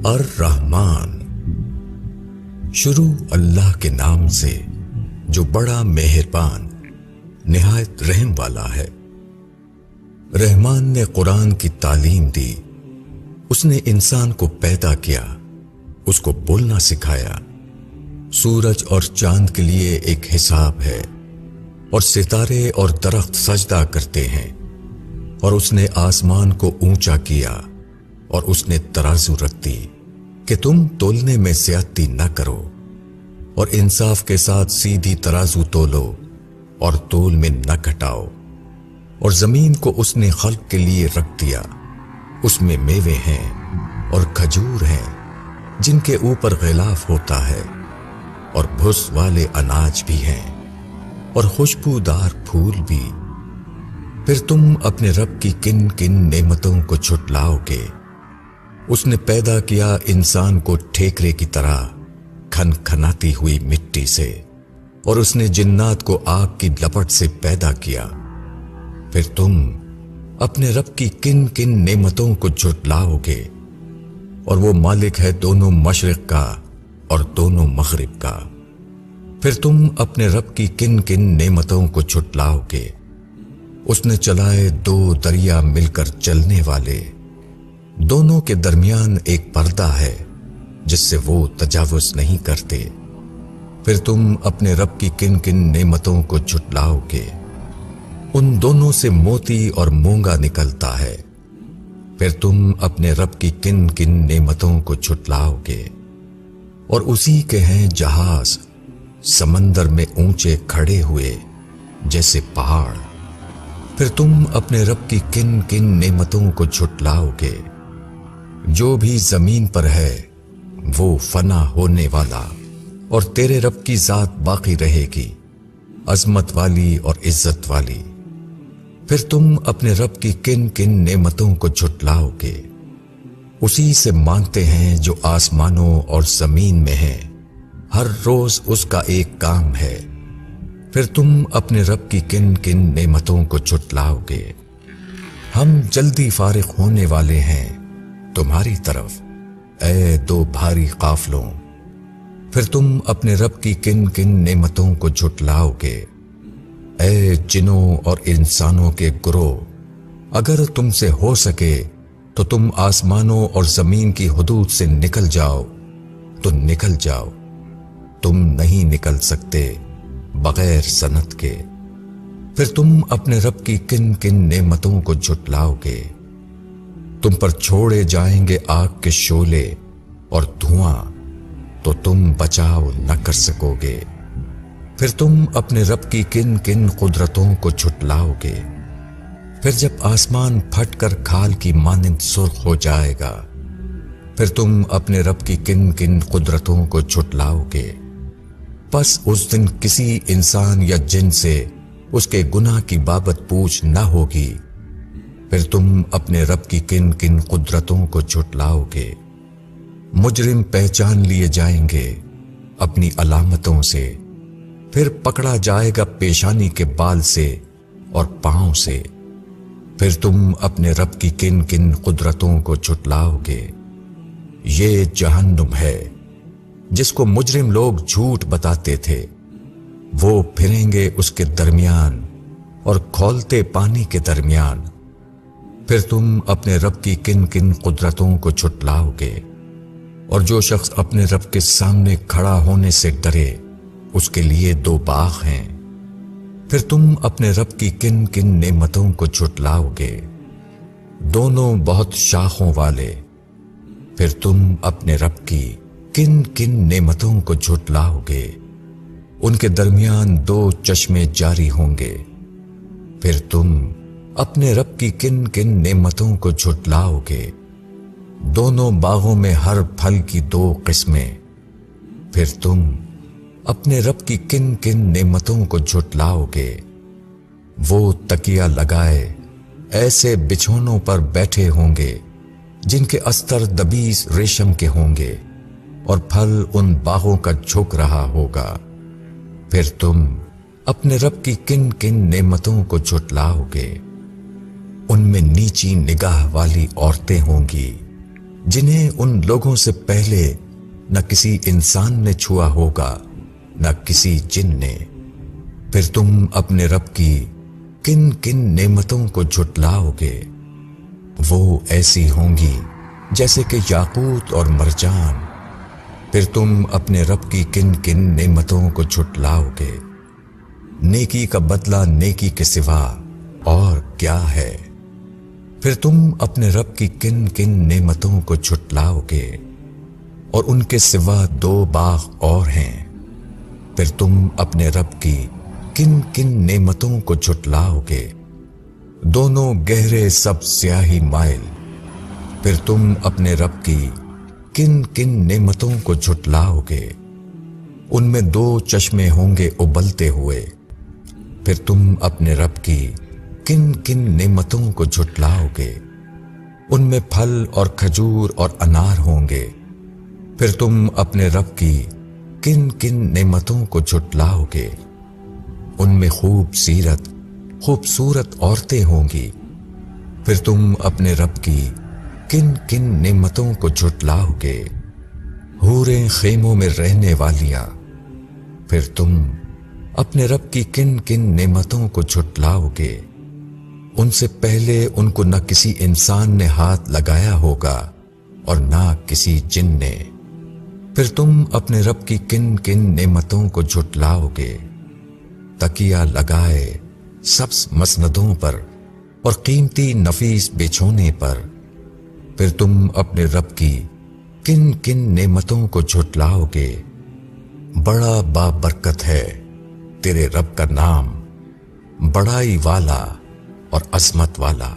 الرحمن، شروع اللہ کے نام سے جو بڑا مہربان نہایت رحم والا ہے۔ رحمان نے قرآن کی تعلیم دی، اس نے انسان کو پیدا کیا، اس کو بولنا سکھایا۔ سورج اور چاند کے لیے ایک حساب ہے، اور ستارے اور درخت سجدہ کرتے ہیں، اور اس نے آسمان کو اونچا کیا، اور اس نے ترازو رکھ دی کہ تم تولنے میں زیادتی نہ کرو، اور انصاف کے ساتھ سیدھی ترازو تولو اور تول میں نہ گھٹاؤ۔ اور زمین کو اس نے خلق کے لیے رکھ دیا، اس میں میوے ہیں اور کھجور ہیں جن کے اوپر غلاف ہوتا ہے، اور بھس والے اناج بھی ہیں اور خوشبودار پھول بھی۔ پھر تم اپنے رب کی کن کن نعمتوں کو جھٹلاؤ گے؟ اس نے پیدا کیا انسان کو ٹھیکرے کی طرح کھن کھناتی ہوئی مٹی سے، اور اس نے جنات کو آگ کی لپٹ سے پیدا کیا۔ پھر تم اپنے رب کی کن کن نعمتوں کو جھٹلاؤ گے؟ اور وہ مالک ہے دونوں مشرق کا اور دونوں مغرب کا۔ پھر تم اپنے رب کی کن کن نعمتوں کو جھٹلاؤ گے؟ اس نے چلائے دو دریا مل کر چلنے والے، دونوں کے درمیان ایک پردہ ہے جس سے وہ تجاوز نہیں کرتے۔ پھر تم اپنے رب کی کن کن نعمتوں کو جھٹلاؤ گے؟ ان دونوں سے موتی اور مونگا نکلتا ہے۔ پھر تم اپنے رب کی کن کن نعمتوں کو جھٹلاؤ گے؟ اور اسی کے ہیں جہاز سمندر میں اونچے کھڑے ہوئے جیسے پہاڑ۔ پھر تم اپنے رب کی کن کن نعمتوں کو جھٹلاؤ گے؟ جو بھی زمین پر ہے وہ فنا ہونے والا، اور تیرے رب کی ذات باقی رہے گی، عظمت والی اور عزت والی۔ پھر تم اپنے رب کی کن کن نعمتوں کو جھٹلاؤ گے؟ اسی سے مانگتے ہیں جو آسمانوں اور زمین میں ہے، ہر روز اس کا ایک کام ہے۔ پھر تم اپنے رب کی کن کن نعمتوں کو جھٹلاؤ گے؟ ہم جلدی فارغ ہونے والے ہیں تمہاری طرف، اے دو بھاری قافلوں۔ پھر تم اپنے رب کی کن کن نعمتوں کو جھٹلاؤ گے؟ اے جنوں اور انسانوں کے گروہ، اگر تم سے ہو سکے تو تم آسمانوں اور زمین کی حدود سے نکل جاؤ تو نکل جاؤ، تم نہیں نکل سکتے بغیر سنت کے۔ پھر تم اپنے رب کی کن کن نعمتوں کو جھٹلاؤ گے؟ تم پر چھوڑے جائیں گے آگ کے شعلے اور دھواں، تو تم بچاؤ نہ کر سکو گے۔ پھر تم اپنے رب کی کن کن قدرتوں کو جھٹلاؤ گے؟ پھر جب آسمان پھٹ کر کھال کی مانند سرخ ہو جائے گا، پھر تم اپنے رب کی کن کن قدرتوں کو جھٹلاؤ گے؟ پس اس دن کسی انسان یا جن سے اس کے گناہ کی بابت پوچھ نہ ہوگی۔ پھر تم اپنے رب کی کن کن قدرتوں کو جھٹلاؤ گے؟ مجرم پہچان لیے جائیں گے اپنی علامتوں سے، پھر پکڑا جائے گا پیشانی کے بال سے اور پاؤں سے۔ پھر تم اپنے رب کی کن کن قدرتوں کو جھٹلاؤ گے؟ یہ جہنم ہے جس کو مجرم لوگ جھوٹ بتاتے تھے، وہ پھریں گے اس کے درمیان اور کھولتے پانی کے درمیان۔ پھر تم اپنے رب کی کن کن قدرتوں کو جھٹلاؤ گے؟ اور جو شخص اپنے رب کے سامنے کھڑا ہونے سے ڈرے، اس کے لیے دو باغ ہیں۔ پھر تم اپنے رب کی کن کن نعمتوں کو جھٹلاؤ گے؟ دونوں بہت شاخوں والے۔ پھر تم اپنے رب کی کن کن نعمتوں کو جھٹلاؤ گے؟ ان کے درمیان دو چشمے جاری ہوں گے۔ پھر تم اپنے رب کی کن کن نعمتوں کو جھٹلاؤ گے؟ دونوں باغوں میں ہر پھل کی دو قسمیں۔ پھر تم اپنے رب کی کن کن نعمتوں کو جھٹلاؤ گے؟ وہ تکیہ لگائے ایسے بچھونوں پر بیٹھے ہوں گے جن کے استر دبیس ریشم کے ہوں گے، اور پھل ان باغوں کا جھک رہا ہوگا۔ پھر تم اپنے رب کی کن کن نعمتوں کو جھٹلاؤ گے؟ ان میں نیچی نگاہ والی عورتیں ہوں گی، جنہیں ان لوگوں سے پہلے نہ کسی انسان نے چھوا ہوگا نہ کسی جن نے۔ پھر تم اپنے رب کی کن کن نعمتوں کو جھٹلاؤ گے؟ وہ ایسی ہوں گی جیسے کہ یاقوت اور مرجان۔ پھر تم اپنے رب کی کن کن نعمتوں کو جھٹلاؤ گے؟ نیکی کا بدلہ نیکی کے سوا اور کیا ہے؟ پھر تم اپنے رب کی کن کن نعمتوں کو جھٹلاؤ گے؟ اور ان کے سوا 2 باغ اور ہیں۔ پھر تم اپنے رب کی کن کن نعمتوں کو جھٹلاؤ گے؟ دونوں گہرے سب سیاہی مائل۔ پھر تم اپنے رب کی کن کن نعمتوں کو جھٹلاؤ گے؟ ان میں 2 چشمے ہوں گے ابلتے ہوئے۔ پھر تم اپنے رب کی کن کن نعمتوں کو جھٹلاؤ گے؟ ان میں پھل اور کھجور اور انار ہوں گے۔ پھر تم اپنے رب کی کن کن نعمتوں کو جھٹلاؤ گے؟ ان میں خوبصورت عورتیں ہوں گی۔ پھر تم اپنے رب کی کن کن نعمتوں کو جھٹلاؤ گے؟ حوریں خیموں میں رہنے والیاں۔ پھر تم اپنے رب کی کن کن نعمتوں کو جھٹلاؤ گے؟ ان سے پہلے ان کو نہ کسی انسان نے ہاتھ لگایا ہوگا اور نہ کسی جن نے۔ پھر تم اپنے رب کی کن کن نعمتوں کو جھٹلاؤ گے؟ تکیہ لگائے سبز مسندوں پر اور قیمتی نفیس بچھونے پر۔ پھر تم اپنے رب کی کن کن نعمتوں کو جھٹلاؤ گے؟ بڑا بابرکت ہے تیرے رب کا نام، بڑائی والا اور عظمت والا۔